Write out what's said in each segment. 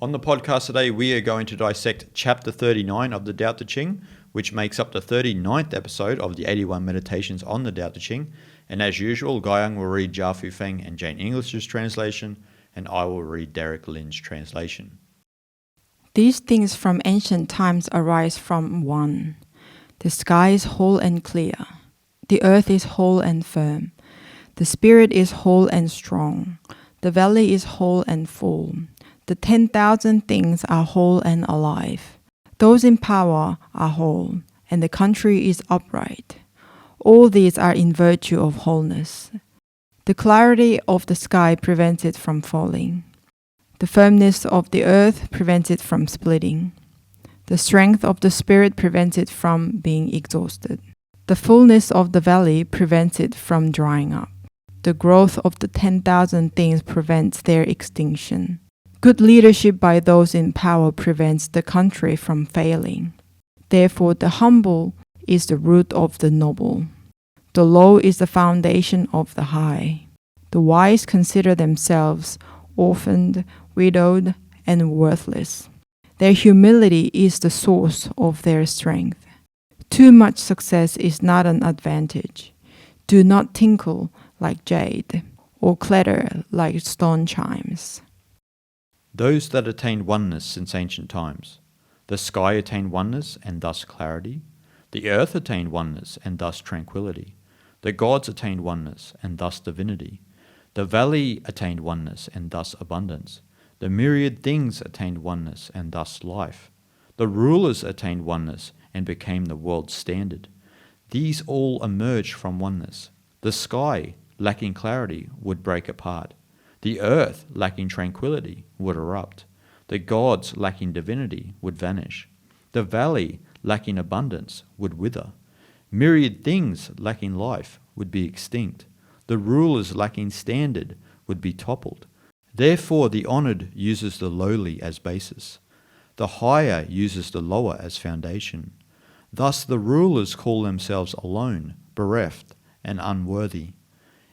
On the podcast today, we are going to dissect Chapter 39 of the Tao Te Ching, which makes up the 39th episode of the 81 Meditations on the Tao Te Ching. And as usual, Guiyang will read Jia Fu Feng and Jane English's translation, and I will read Derek Lin's translation. These things from ancient times arise from one. The sky is whole and clear. The earth is whole and firm. The spirit is whole and strong. The valley is whole and full. The 10,000 things are whole and alive. Those in power are whole, and the country is upright. All these are in virtue of wholeness. The clarity of the sky prevents it from falling. The firmness of the earth prevents it from splitting. The strength of the spirit prevents it from being exhausted. The fullness of the valley prevents it from drying up. The growth of the 10,000 things prevents their extinction. Good leadership by those in power prevents the country from failing. Therefore, the humble is the root of the noble. The low is the foundation of the high. The wise consider themselves orphaned, widowed, and worthless. Their humility is the source of their strength. Too much success is not an advantage. Do not tinkle like jade, or clatter like stone chimes. Those that attained oneness since ancient times. The sky attained oneness and thus clarity. The earth attained oneness and thus tranquility. The gods attained oneness and thus divinity. The valley attained oneness and thus abundance. The myriad things attained oneness and thus life. The rulers attained oneness and became the world's standard. These all emerged from oneness. The sky, lacking clarity, would break apart. The earth, lacking tranquility, would erupt. The gods, lacking divinity, would vanish. The valley, lacking abundance, would wither. Myriad things, lacking life, would be extinct. The rulers, lacking standard, would be toppled. Therefore, the honored uses the lowly as basis. The higher uses the lower as foundation. Thus, the rulers call themselves alone, bereft, and unworthy.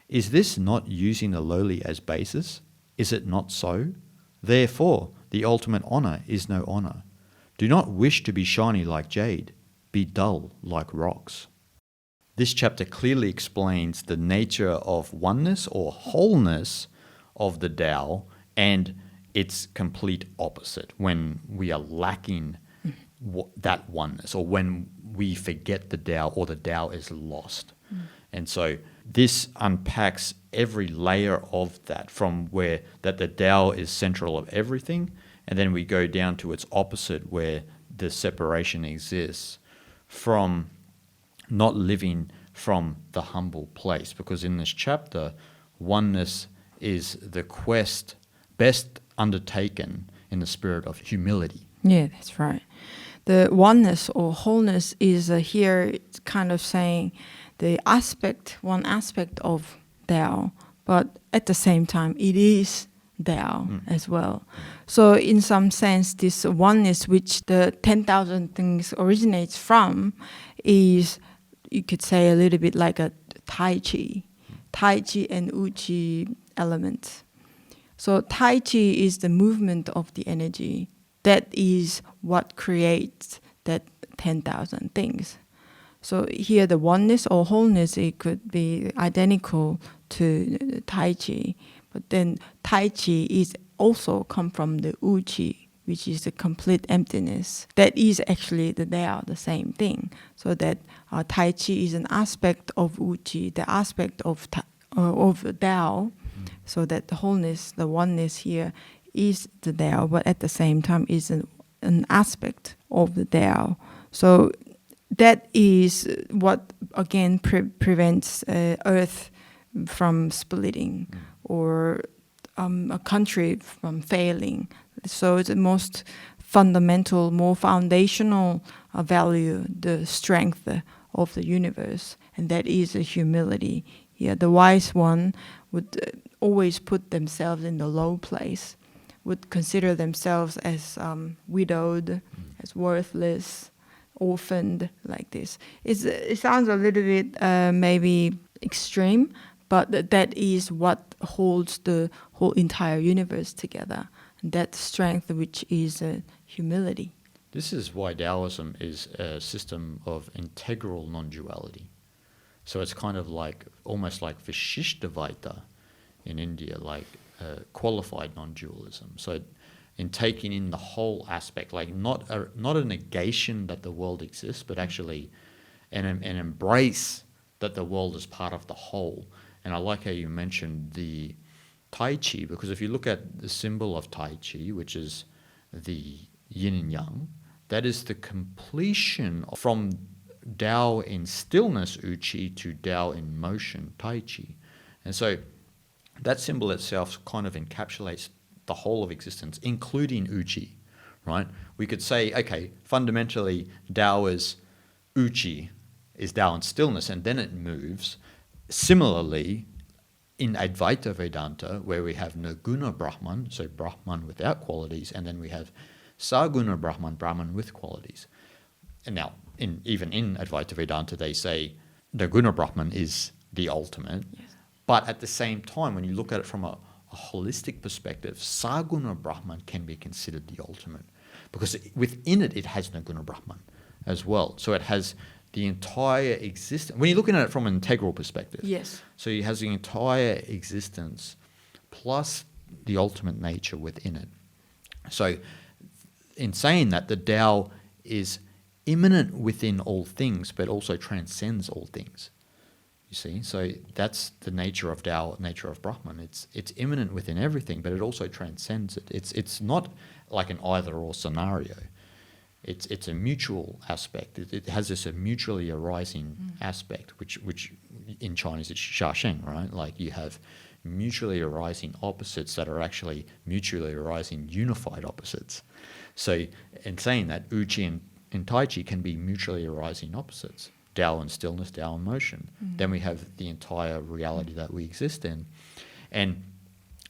Is this not using the lowly as basis? Is it not so? Therefore, the ultimate honor is no honor. Do not wish to be shiny like jade. Be dull like rocks. This chapter clearly explains the nature of oneness or wholeness of the Tao and its complete opposite when we are lacking that oneness, or when we forget the Tao or the Tao is lost. And so this unpacks every layer of that, from where that the Tao is central of everything, and then we go down to its opposite where the separation exists, from not living from the humble place. Because in this chapter, oneness is the quest best undertaken in the spirit of humility. Yeah, that's right. The oneness or wholeness is here kind of saying one aspect of Tao, but at the same time, it is Tao as well. So in some sense, this oneness which the 10,000 things originates from is, you could say, a little bit like a Tai-chi. Tai-chi and Uchi elements. So Tai-chi is the movement of the energy. That is what creates that 10,000 things. So here the oneness or wholeness, it could be identical to Tai-chi. But then Tai-chi is also come from the Uchi, which is the complete emptiness. That is actually they are the same thing. So that Tai-chi is an aspect of Uchi, the aspect of Tao. So that the wholeness, the oneness here is the Tao, but at the same time is an aspect of the Tao. So that is what, again, prevents Earth from splitting or a country from failing. So it's the most fundamental, more foundational value, the strength of the universe, and that is a humility. Yeah, the wise one would always put themselves in the low place, would consider themselves as widowed, as worthless, orphaned, like this. It sounds a little bit maybe extreme, but that is what holds the whole entire universe together. that strength which is humility. This is why Taoism is a system of integral non-duality. So it's kind of like, almost like Vishishtadvaita in India, like qualified non-dualism. So in taking in the whole aspect, like not a negation that the world exists, but actually an embrace that the world is part of the whole. And I like how you mentioned the Tai-chi, because if you look at the symbol of Tai-chi, which is the yin and yang, that is the completion from Tao in stillness, Uchi, to Tao in motion, Tai-chi. And so that symbol itself kind of encapsulates the whole of existence, including Uchi, right? We could say, okay, fundamentally, Tao is Uchi, is Tao in stillness, and then it moves. Similarly, in Advaita Vedanta, where we have Nirguna Brahman, so Brahman without qualities, and then we have Saguna Brahman, Brahman with qualities. And now, even in Advaita Vedanta, they say Nirguna Brahman is the ultimate. Yes. But at the same time, when you look at it from a holistic perspective, Saguna Brahman can be considered the ultimate. Because within it, it has Nirguna Brahman as well. So it has the entire existence. When you're looking at it from an integral perspective. Yes. So it has the entire existence plus the ultimate nature within it. So in saying that, the Tao is immanent within all things, but also transcends all things. You see, so that's the nature of Tao, nature of Brahman. It's immanent within everything, but it also transcends it. It's not like an either-or scenario. It's a mutual aspect. It has this mutually arising aspect, which in Chinese it's Shasheng, right? Like you have mutually arising opposites that are actually mutually arising unified opposites. So in saying that, Uchi and Tai-chi can be mutually arising opposites. Tao and stillness, Tao and motion. Then we have the entire reality that we exist in. And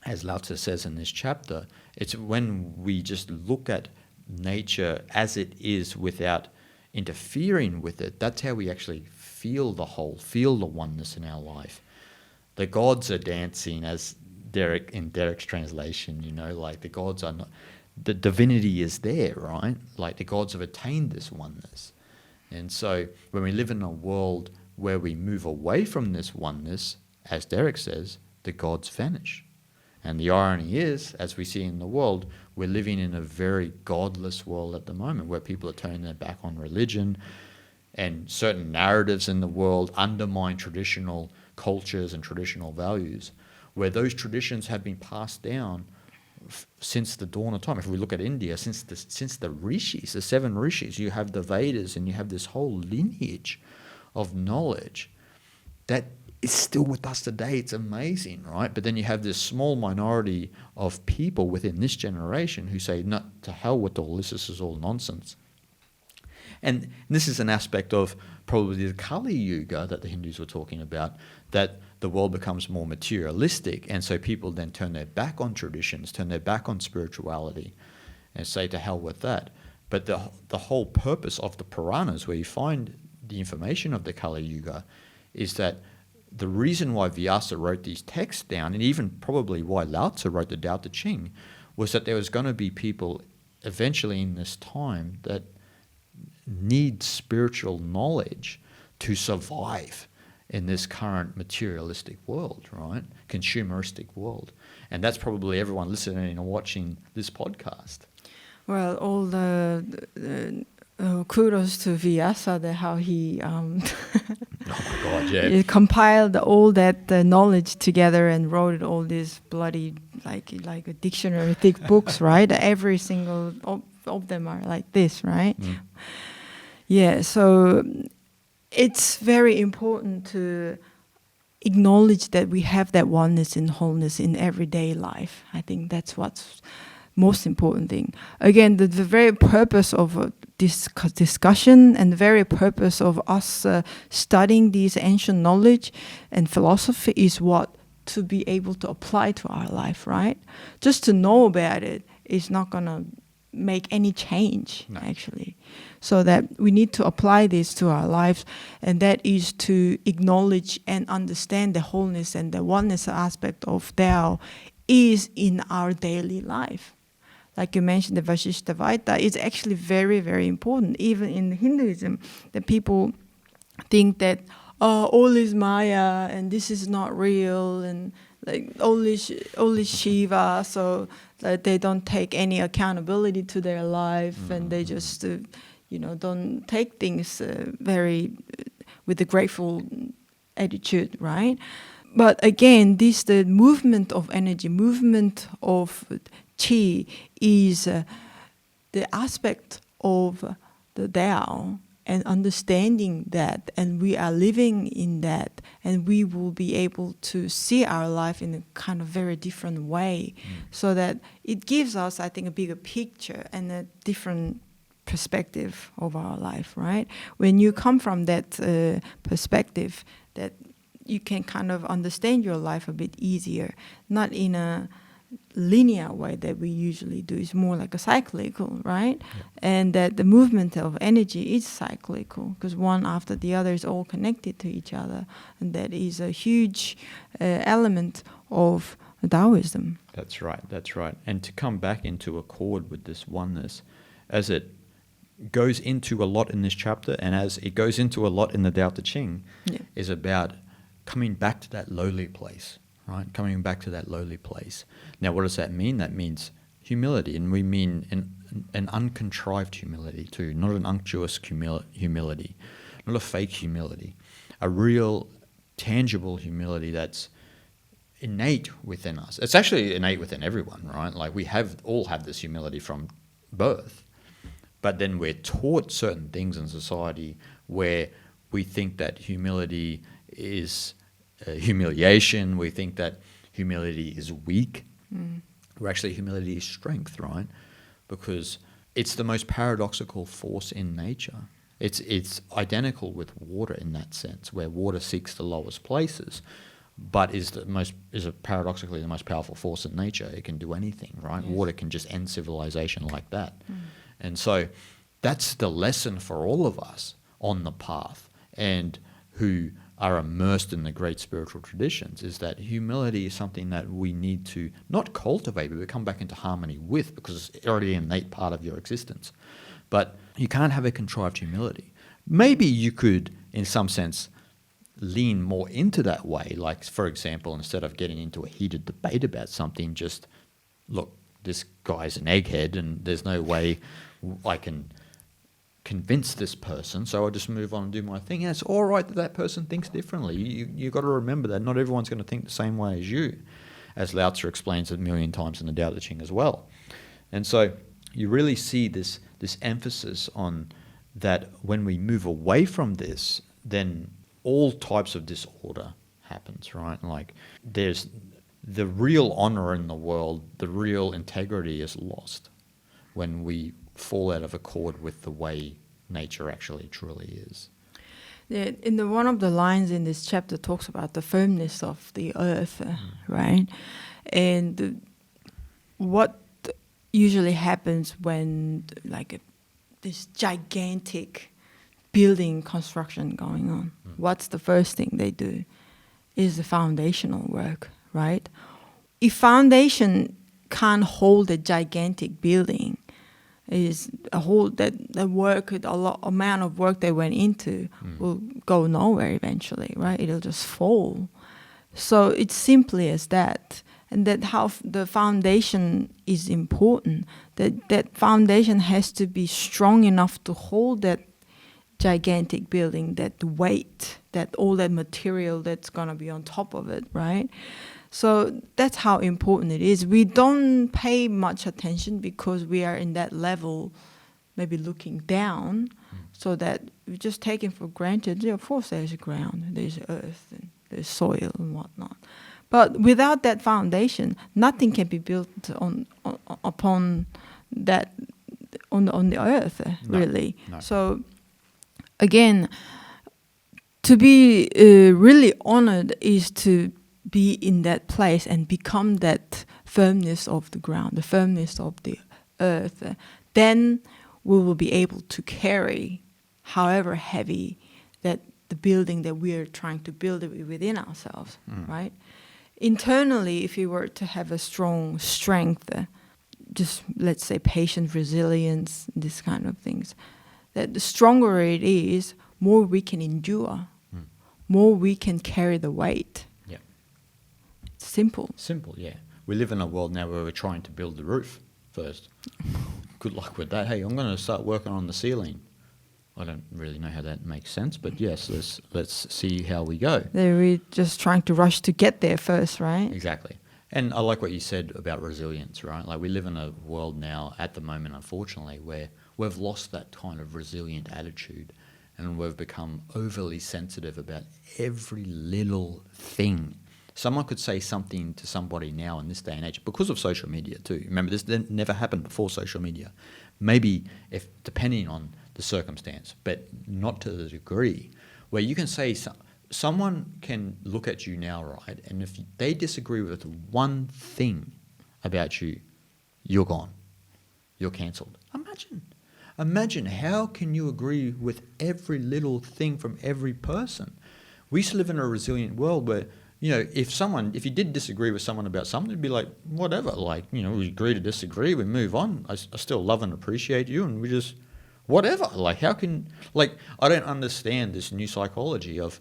as Lao-tzu says in this chapter, it's when we just look at nature as it is without interfering with it, that's how we actually feel the whole, feel the oneness in our life. The gods are dancing, as Derek's translation, like the gods are not, the divinity is there, right? Like the gods have attained this oneness. And so when we live in a world where we move away from this oneness, as Derek says, the gods vanish. And the irony is, as we see in the world, we're living in a very godless world at the moment where people are turning their back on religion, and certain narratives in the world undermine traditional cultures and traditional values, where those traditions have been passed down since the dawn of time. If we look at India, since the rishis, the 7 rishis, you have the Vedas, and you have this whole lineage of knowledge that is still with us today. It's amazing, right? But then you have this small minority of people within this generation who say, no, to hell with all this is all nonsense. And this is an aspect of probably the Kali Yuga that the Hindus were talking about, that the world becomes more materialistic, and so people then turn their back on traditions, turn their back on spirituality, and say to hell with that. But the whole purpose of the Puranas, where you find the information of the Kali Yuga, is that the reason why Vyasa wrote these texts down, and even probably why Lao-tzu wrote the Tao Te Ching, was that there was going to be people eventually in this time that need spiritual knowledge to survive in this current materialistic world, right? Consumeristic world. And that's probably everyone listening and watching this podcast. Well, all the kudos to Vyasa, how he Oh my God, yeah. he compiled all that knowledge together and wrote all these bloody like a dictionary thick books, right? Every single of them are like this, right? Yeah, so it's very important to acknowledge that we have that oneness and wholeness in everyday life. I think that's what's most important thing. Again, the very purpose of this discussion and the very purpose of us studying these ancient knowledge and philosophy is what? To be able to apply to our life, right? Just to know about it is not going to make any change, actually. So that we need to apply this to our lives, and that is to acknowledge and understand the wholeness and the oneness aspect of Tao is in our daily life. like you mentioned, the Vasishtavaita is actually very, very important. Even in Hinduism, the people think that all is Maya and this is not real, and like all is Shiva, so that they don't take any accountability to their life, and they just don't take things very with a grateful attitude, right? But again, the movement of energy, movement of Qi is the aspect of the Tao, and understanding that, and we are living in that, and we will be able to see our life in a kind of very different way, so that it gives us, I think, a bigger picture and a different perspective of our life, right? When you come from that perspective, that you can kind of understand your life a bit easier, not in a linear way that we usually do. It's more like a cyclical, right? Yeah. And that the movement of energy is cyclical, because one after the other is all connected to each other, and that is a huge element of Taoism. That's right. And to come back into accord with this oneness, as it goes into a lot in this chapter, and as it goes into a lot in the Tao Te Ching, is about coming back to that lowly place. Right, coming back to that lowly place. Now, what does that mean? That means humility, and we mean an uncontrived humility too, not an unctuous humility, not a fake humility, a real, tangible humility that's innate within us. It's actually innate within everyone, right? Like we all have this humility from birth, but then we're taught certain things in society where we think that humility is humiliation. We think that humility is weak. Where actually humility is strength, right? Because it's the most paradoxical force in nature. It's identical with water in that sense, where water seeks the lowest places, but is paradoxically the most powerful force in nature. It can do anything, right? Yes. Water can just end civilization like that. And so that's the lesson for all of us on the path, and who are immersed in the great spiritual traditions, is that humility is something that we need to not cultivate, but we come back into harmony with, because it's already an innate part of your existence. But you can't have a contrived humility. Maybe you could, in some sense, lean more into that way. Like, for example, instead of getting into a heated debate about something, just, look, this guy's an egghead and there's no way I can convince this person, so I'll just move on and do my thing. And it's all right that person thinks differently. You've got to remember that not everyone's going to think the same way as you, as Lao-tzu explains 1,000,000 times in the Tao Te Ching as well. And so you really see this emphasis on that when we move away from this, then all types of disorder happens, right? Like there's the real honor in the world, the real integrity is lost when we fall out of accord with the way nature actually truly is. Yeah, one of the lines in this chapter talks about the firmness of the earth, right? And what usually happens when this gigantic building construction going on, what's the first thing they do? Is the foundational work, right? If foundation can't hold a gigantic building, is a whole amount of work they went into will go nowhere eventually, right? It'll just fall. So it's simply as that, and that how the foundation is important. That foundation has to be strong enough to hold that gigantic building, that weight, that all that material that's gonna be on top of it, right? So that's how important it is. We don't pay much attention because we are in that level, maybe looking down, so that we just take it for granted. Yeah, of course there's ground, there's earth, and there's soil and whatnot. But without that foundation, nothing can be built upon that, on the earth, really. No. So again, to be really honored is to be in that place and become that firmness of the ground, the firmness of the earth. Then we will be able to carry, however heavy, that the building that we are trying to build within ourselves, right? Internally, if you were to have a strong strength, just let's say patient resilience, this kind of things. That the stronger it is, more we can endure, more we can carry the weight. Yeah. Simple. Simple, yeah. We live in a world now where we're trying to build the roof first. Good luck with that. Hey, I'm going to start working on the ceiling. I don't really know how that makes sense, but yes, let's see how we go. We're just trying to rush to get there first, right? Exactly. And I like what you said about resilience, right? Like we live in a world now at the moment, unfortunately, where we've lost that kind of resilient attitude and we've become overly sensitive about every little thing. Someone could say something to somebody now in this day and age because of social media too. Remember, this never happened before social media. Maybe if depending on the circumstance, but not to the degree where you can say someone can look at you now, right? And if they disagree with one thing about you, you're gone. You're cancelled. Imagine how can you agree with every little thing from every person? We used to live in a resilient world where, you know, if you did disagree with someone about something, it'd be like, whatever, like, you know, we agree to disagree, we move on. I still love and appreciate you, and we just, whatever. Like, how can, like, I don't understand this new psychology of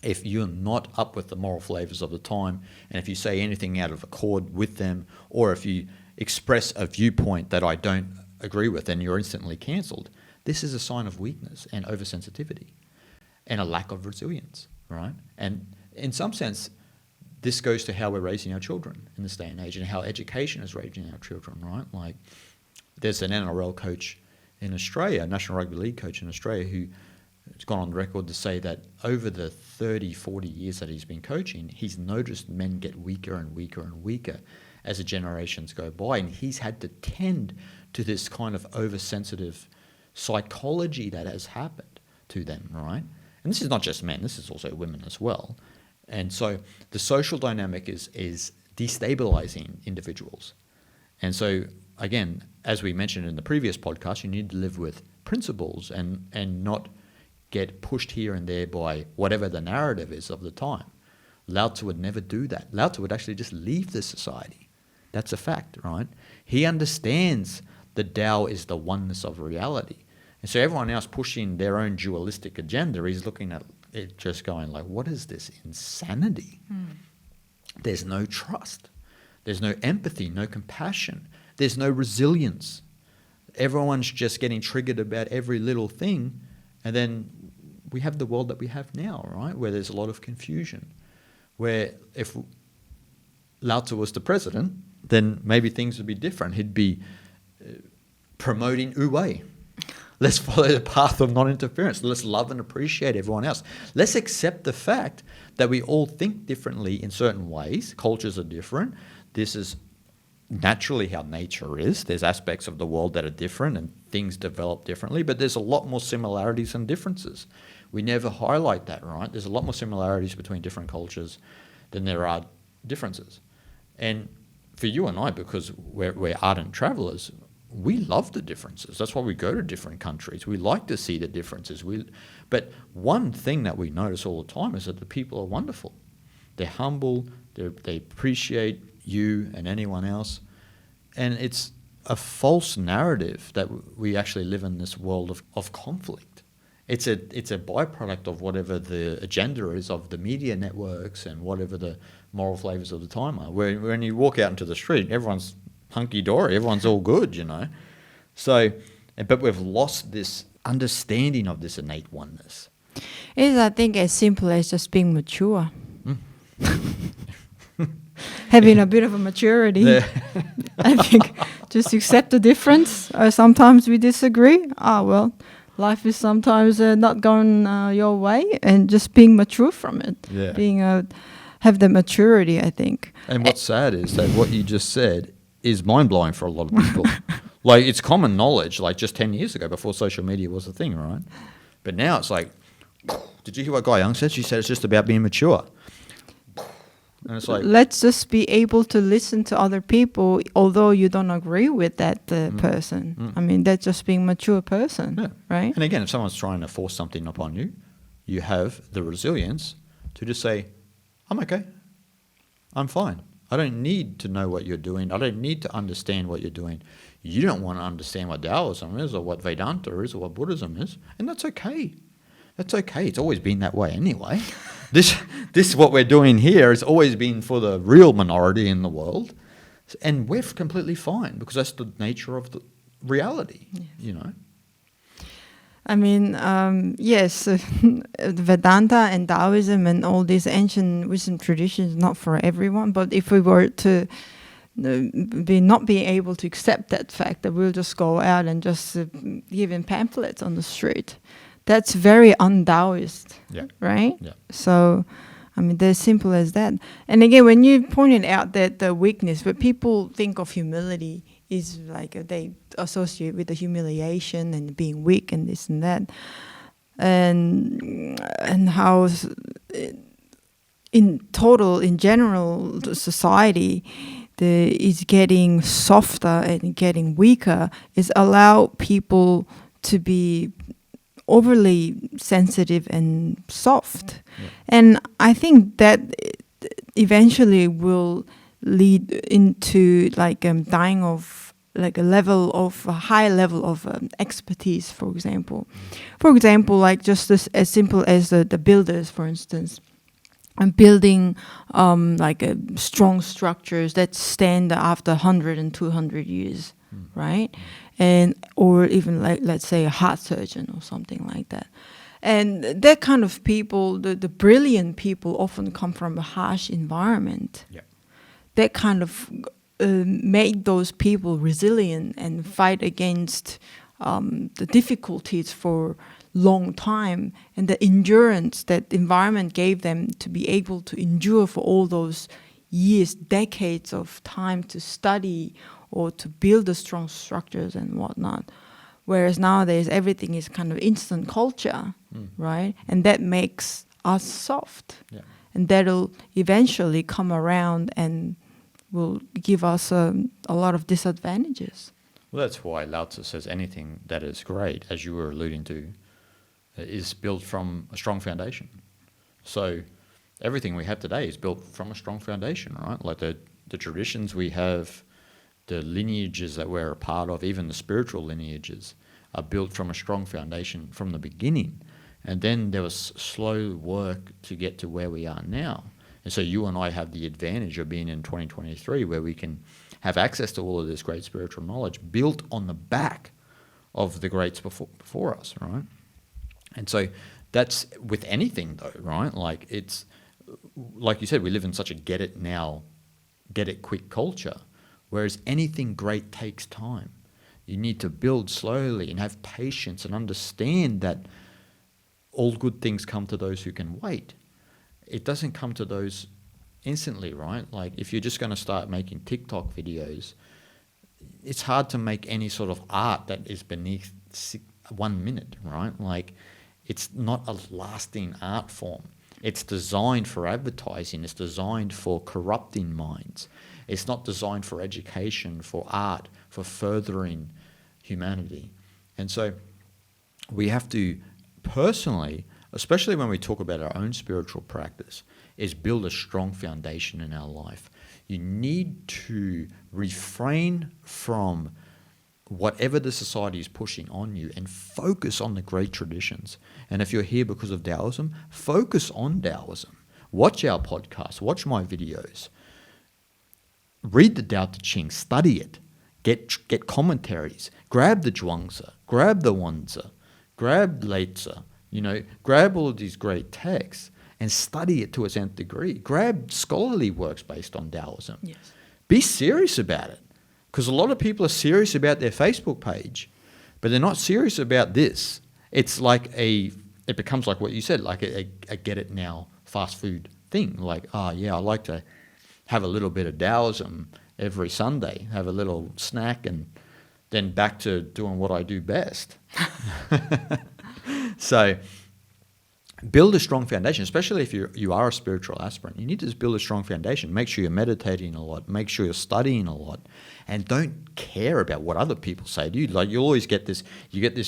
if you're not up with the moral flavors of the time, and if you say anything out of accord with them, or if you express a viewpoint that I don't agree with, then you're instantly cancelled. This is a sign of weakness and oversensitivity and a lack of resilience, right? And in some sense, this goes to how we're raising our children in this day and age and how education is raising our children, right? Like there's an NRL coach in Australia, a National Rugby League coach in Australia, who has gone on record to say that over the 30, 40 years that he's been coaching, he's noticed men get weaker and weaker and weaker as the generations go by, and he's had to tend to this kind of oversensitive psychology that has happened to them, right? And this is not just men, this is also women as well. And so the social dynamic is destabilizing individuals. And so, again, as we mentioned in the previous podcast, you need to live with principles and not get pushed here and there by whatever the narrative is of the time. Lao-tzu would never do that. Lao-tzu would actually just leave the society. That's a fact, right? He understands the Tao is the oneness of reality. And so everyone else pushing their own dualistic agenda is looking at it just going like, what is this insanity? There's no trust. There's no empathy, no compassion. There's no resilience. Everyone's just getting triggered about every little thing. And then we have the world that we have now, right? Where there's a lot of confusion. Where if Lao-tzu was the president, then maybe things would be different. He'd be promoting wu-wei. Let's follow the path of non-interference. Let's love and appreciate everyone else. Let's accept the fact that we all think differently in certain ways. Cultures are different. This is naturally how nature is. There's aspects of the world that are different and things develop differently, but there's a lot more similarities and differences. We never highlight that, right? There's a lot more similarities between different cultures than there are differences. And for you and I, because we're ardent travelers, we love the differences. That's why we go to different countries. We like to see the differences. But one thing that we notice all the time is that the people are wonderful. They're humble. They appreciate you and anyone else. And it's a false narrative that we actually live in this world of conflict. It's a byproduct of whatever the agenda is of the media networks and whatever the moral flavors of the time are. When you walk out into the street, everyone's hunky-dory, everyone's all good, you know. So, but we've lost this understanding of this innate oneness. It is, I think, as simple as just being mature. Having a bit of a maturity. I think just accept the difference. Sometimes we disagree. Well, life is sometimes not going your way, and just being mature from it. Yeah. Being have the maturity, I think. And what's sad is that what you just said is mind-blowing for a lot of people. Like, it's common knowledge, like just 10 years ago, before social media was a thing, right? But now it's like, did you hear what Guy Young said? She said it's just about being mature. And it's like, let's just be able to listen to other people, although you don't agree with that person. I mean, that's just being a mature person, right? And again, if someone's trying to force something upon you, you have the resilience to just say, I'm okay. I'm fine. I don't need to know what you're doing. I don't need to understand what you're doing. You don't want to understand what Taoism is or what Vedanta is or what Buddhism is, and that's okay. That's okay. It's always been that way anyway. This what we're doing here has always been for the real minority in the world, and we're completely fine because that's the nature of the reality, you know. I mean, yes, Vedanta and Taoism and all these ancient wisdom traditions not for everyone. But if we were to not be able to accept that fact that we'll just go out and just giving pamphlets on the street, that's very un-Taoist, right? Yeah. So, I mean, they're simple as that. And again, when you pointed out that the weakness, when people think of humility, is like they associate with the humiliation and being weak and this and that, and how in general, the society is getting softer and getting weaker, is allow people to be overly sensitive and soft. Yeah. And I think that eventually will lead into like dying of like a high level of expertise, for example. For example, like just as simple as the builders, for instance, and building like strong structures that stand after 100 and 200 years, right? And or even like, let's say, a heart surgeon or something like that. And that kind of people, the brilliant people, often come from a harsh environment. Yeah. That kind of made those people resilient and fight against the difficulties for long time, and the endurance that the environment gave them to be able to endure for all those years, decades of time to study or to build the strong structures and whatnot. Whereas nowadays everything is kind of instant culture, right? And that makes us soft. Yeah. And that'll eventually come around and will give us a lot of disadvantages. Well, that's why Lao-tzu says anything that is great, as you were alluding to, is built from a strong foundation. So everything we have today is built from a strong foundation, right? Like the traditions we have, the lineages that we're a part of, even the spiritual lineages, are built from a strong foundation from the beginning. And then there was slow work to get to where we are now. And so you and I have the advantage of being in 2023, where we can have access to all of this great spiritual knowledge built on the back of the greats before us, right? And so that's with anything though, right? Like it's, like you said, we live in such a get it now, get it quick culture, whereas anything great takes time. You need to build slowly and have patience and understand that all good things come to those who can wait. It doesn't come to those instantly, right? Like if you're just going to start making TikTok videos, it's hard to make any sort of art that is beneath 1 minute, right? Like it's not a lasting art form. It's designed for advertising. It's designed for corrupting minds. It's not designed for education, for art, for furthering humanity. And so we have to personally, especially when we talk about our own spiritual practice, is build a strong foundation in our life. You need to refrain from whatever the society is pushing on you and focus on the great traditions. And if you're here because of Taoism, focus on Taoism. Watch our podcasts, watch my videos. Read the Tao Te Ching, study it. Get commentaries. Grab the Zhuangzi, grab the Wanzi, grab Lao-tzu, grab all of these great texts and study it to its nth degree. Grab scholarly works based on Taoism. Yes. Be serious about it. Because a lot of people are serious about their Facebook page, but they're not serious about this. It's like it becomes like what you said, like a get it now fast food thing. Like, I like to have a little bit of Taoism every Sunday, have a little snack, and then back to doing what I do best. So build a strong foundation, especially if you are a spiritual aspirant. You need to just build a strong foundation. Make sure you're meditating a lot. Make sure you're studying a lot. And don't care about what other people say to you. Like you always get this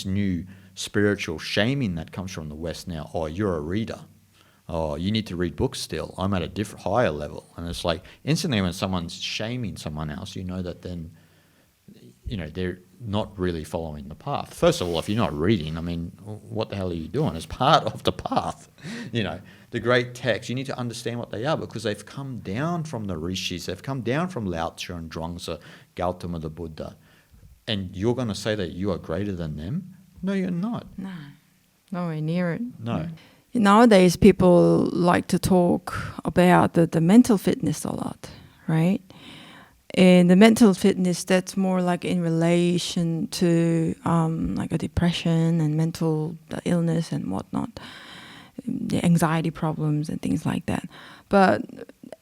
new spiritual shaming that comes from the West now. Oh, you're a reader. oh, you need to read books still. I'm at a different, higher level. And it's like instantly when someone's shaming someone else, you know that then, you know, they're not really following the path. First of all, if you're not reading, I mean, what the hell are you doing? It's part of the path. You know, the great texts, you need to understand what they are because they've come down from the rishis, they've come down from Lao-tzu and Zhuangzi, Gautama the Buddha. And you're going to say that you are greater than them? No, you're not. No, nowhere near it. No. Nowadays, people like to talk about the mental fitness a lot, right? And the mental fitness, that's more like in relation to like a depression and mental illness and whatnot, the anxiety problems and things like that.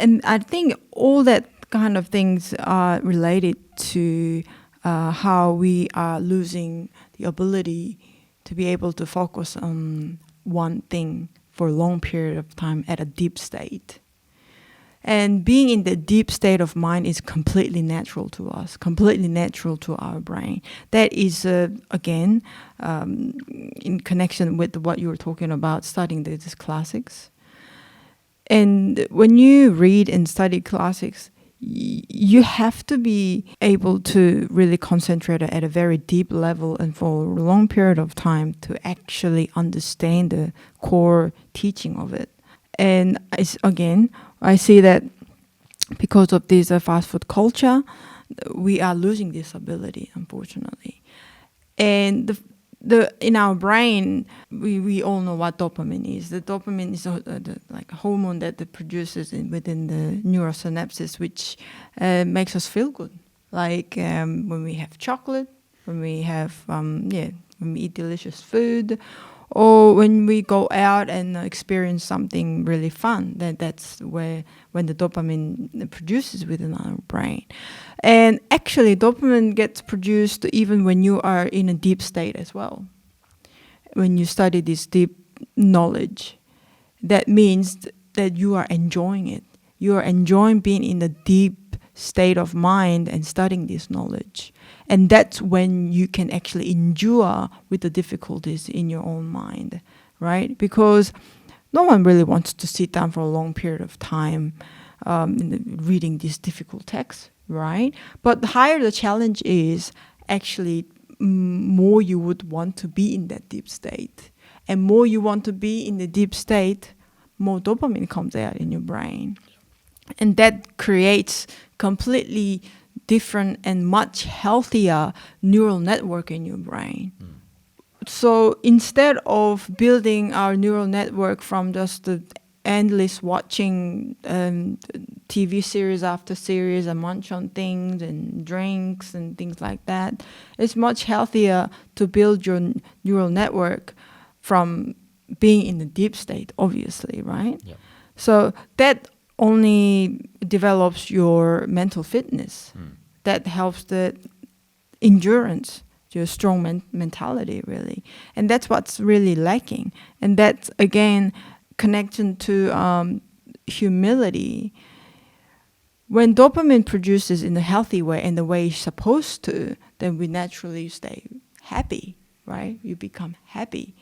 And I think all that kind of things are related to how we are losing the ability to be able to focus on one thing for a long period of time at a deep state. And being in the deep state of mind is completely natural to us, completely natural to our brain. That is, again, in connection with what you were talking about, studying these classics. And when you read and study classics, you have to be able to really concentrate at a very deep level and for a long period of time to actually understand the core teaching of it. And again, I see that because of this fast food culture, we are losing this ability, unfortunately. And in our brain, we all know what dopamine is. The dopamine is like a hormone that produces within the neurosynapses, which makes us feel good. Like when we have chocolate, when we have when we eat delicious food, or when we go out and experience something really fun. That's when the dopamine produces within our brain. And actually, dopamine gets produced even when you are in a deep state as well. When you study this deep knowledge, that means that you are enjoying it. You are enjoying being in a deep state of mind and studying this knowledge. And that's when you can actually endure with the difficulties in your own mind, right? Because no one really wants to sit down for a long period of time reading these difficult texts, right? But the higher the challenge is, actually more you would want to be in that deep state. And more you want to be in the deep state, more dopamine comes out in your brain. And that creates completely different and much healthier neural network in your brain. So instead of building our neural network from just the endless watching TV series after series and munch on things and drinks and things like that, it's much healthier to build your neural network from being in the deep state, obviously, right? Yep. So that only develops your mental fitness. That helps the endurance, your strong mentality, really. And that's what's really lacking. And that's, again, connection to humility. When dopamine produces in a healthy way and the way it's supposed to, then we naturally stay happy, right? You become happy.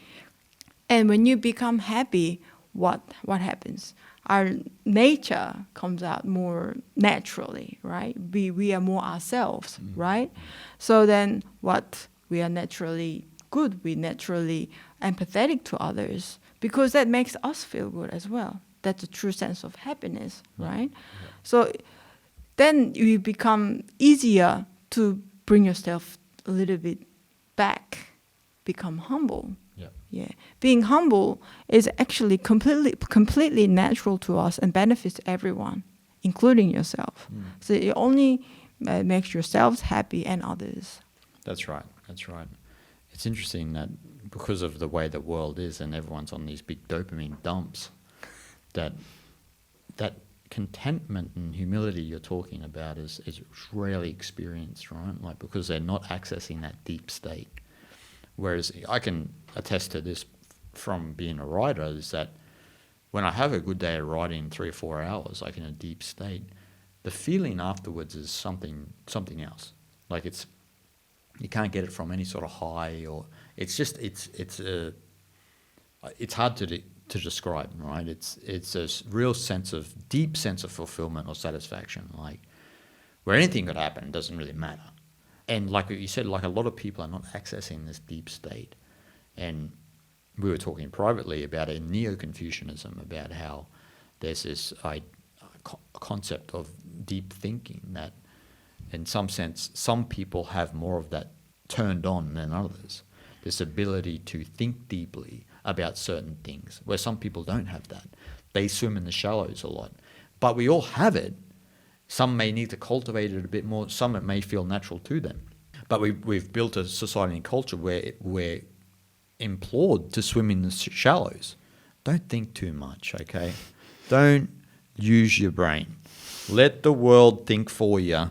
And when you become happy, what happens? Our nature comes out more naturally, right? We are more ourselves, right? So then what? We are naturally good. We're naturally empathetic to others because that makes us feel good as well. That's a true sense of happiness, right? Yeah. So then you become easier to bring yourself a little bit back, become humble. Yeah, being humble is actually completely natural to us and benefits everyone, including yourself. So it only makes yourselves happy and others. That's right. It's interesting that because of the way the world is and everyone's on these big dopamine dumps, that contentment and humility you're talking about is rarely experienced, right? Like because they're not accessing that deep state. Whereas I can attest to this from being a writer, is that when I have a good day of writing 3 or 4 hours, like in a deep state, the feeling afterwards is something else. Like you can't get it from any sort of high, or it's hard to describe, right? It's a real deep sense of fulfillment or satisfaction, like where anything could happen, it doesn't really matter. And like you said, like a lot of people are not accessing this deep state. And we were talking privately about in Neo-Confucianism about how there's this concept of deep thinking that in some sense some people have more of that turned on than others, this ability to think deeply about certain things, where some people don't have that. They swim in the shallows a lot. But we all have it. Some may need to cultivate it a bit more. Some it may feel natural to them. But we've built a society and culture where we're implored to swim in the shallows. Don't think too much, okay? Don't use your brain. Let the world think for you.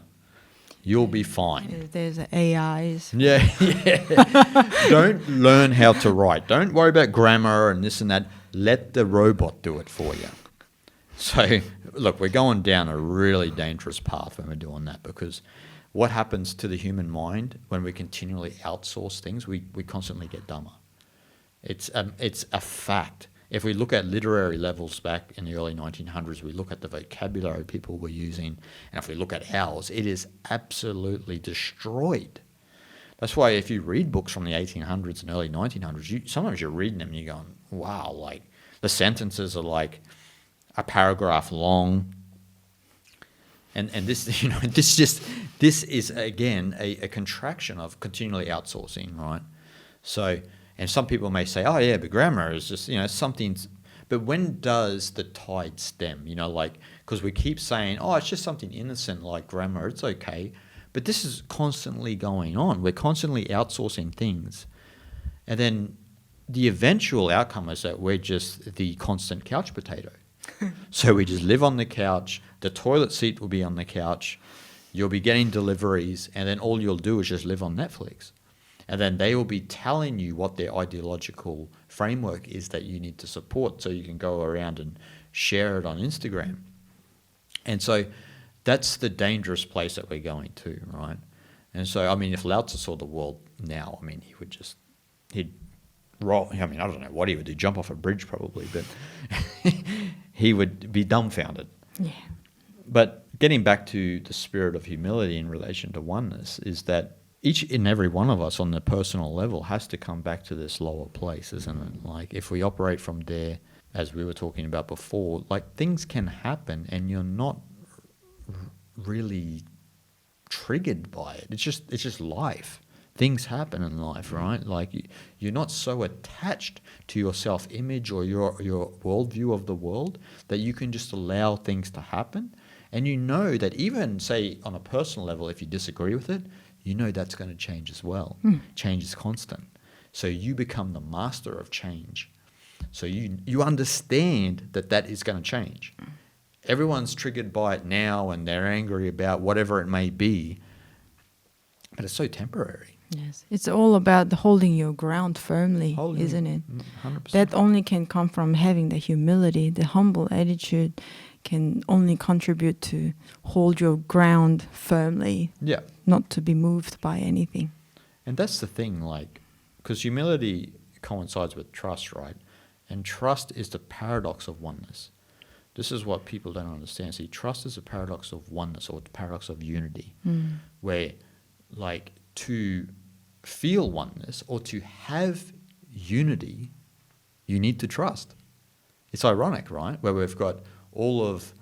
You'll be fine. There's AIs. Yeah. Don't learn how to write. Don't worry about grammar and this and that. Let the robot do it for you. So, look, we're going down a really dangerous path when we're doing that, because what happens to the human mind when we continually outsource things, we constantly get dumber. It's a fact. If we look at literary levels back in the early 1900s, we look at the vocabulary people were using, and if we look at ours, it is absolutely destroyed. That's why if you read books from the 1800s and early 1900s, sometimes you're reading them and you're going, wow, like the sentences are like a paragraph long. And this, this is again a contraction of continually outsourcing, right? So, and some people may say, oh yeah, but grammar is just, something. But when does the tide stem? Because we keep saying, oh, it's just something innocent like grammar, it's okay. But this is constantly going on. We're constantly outsourcing things. And then the eventual outcome is that we're just the constant couch potato. So we just live on the couch, the toilet seat will be on the couch, you'll be getting deliveries, and then all you'll do is just live on Netflix. And then they will be telling you what their ideological framework is that you need to support so you can go around and share it on Instagram. And so that's the dangerous place that we're going to, right? And so, if Lao-tzu saw the world now, he'd roll. I don't know what he would do, jump off a bridge probably, but he would be dumbfounded. Yeah. But getting back to the spirit of humility in relation to oneness is that each and every one of us on the personal level has to come back to this lower place, isn't it? Like if we operate from there, as we were talking about before, like things can happen and you're not really triggered by it. It's just life. Things happen in life, right? Like you're not so attached to your self-image or your worldview of the world that you can just allow things to happen. And you know that even, say, on a personal level, if you disagree with it, you know that's going to change as well. Change is constant. So you become the master of change. So you understand that is going to change. Everyone's triggered by it now and they're angry about whatever it may be, but it's so temporary. Yes, it's all about holding your ground firmly, isn't it? 100%. That only can come from having the humility, the humble attitude can only contribute to hold your ground firmly, not to be moved by anything. And that's the thing, because humility coincides with trust, right? And trust is the paradox of oneness. This is what people don't understand. See, trust is a paradox of oneness or the paradox of unity, where to feel oneness or to have unity, you need to trust. It's ironic, right? Where we've got all of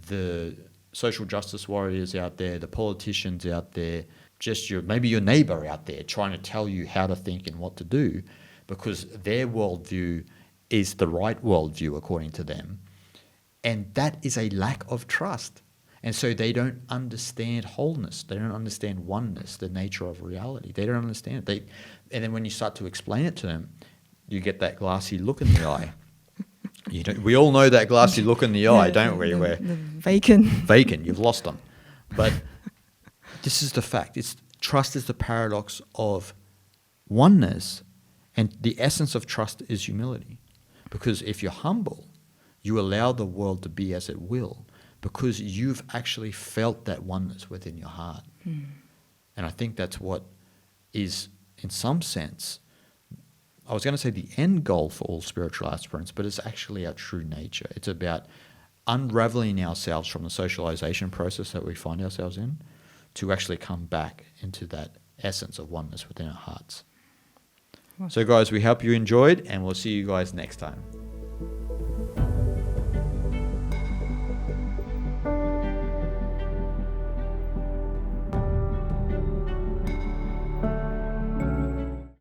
the social justice warriors out there, the politicians out there, just maybe your neighbor out there trying to tell you how to think and what to do because their worldview is the right worldview according to them. And that is a lack of trust. And so they don't understand wholeness. They don't understand oneness, the nature of reality. They don't understand it. And then when you start to explain it to them, you get that glassy look in the eye. We all know that glassy look in the eye, don't we? The vacant. You've lost them. But this is the fact. Trust is the paradox of oneness, and the essence of trust is humility. Because if you're humble, you allow the world to be as it will, because you've actually felt that oneness within your heart. And I think that's what is, in some sense, I was going to say the end goal for all spiritual aspirants, but it's actually our true nature. It's about unraveling ourselves from the socialization process that we find ourselves in to actually come back into that essence of oneness within our hearts. So guys, we hope you enjoyed, and we'll see you guys next time.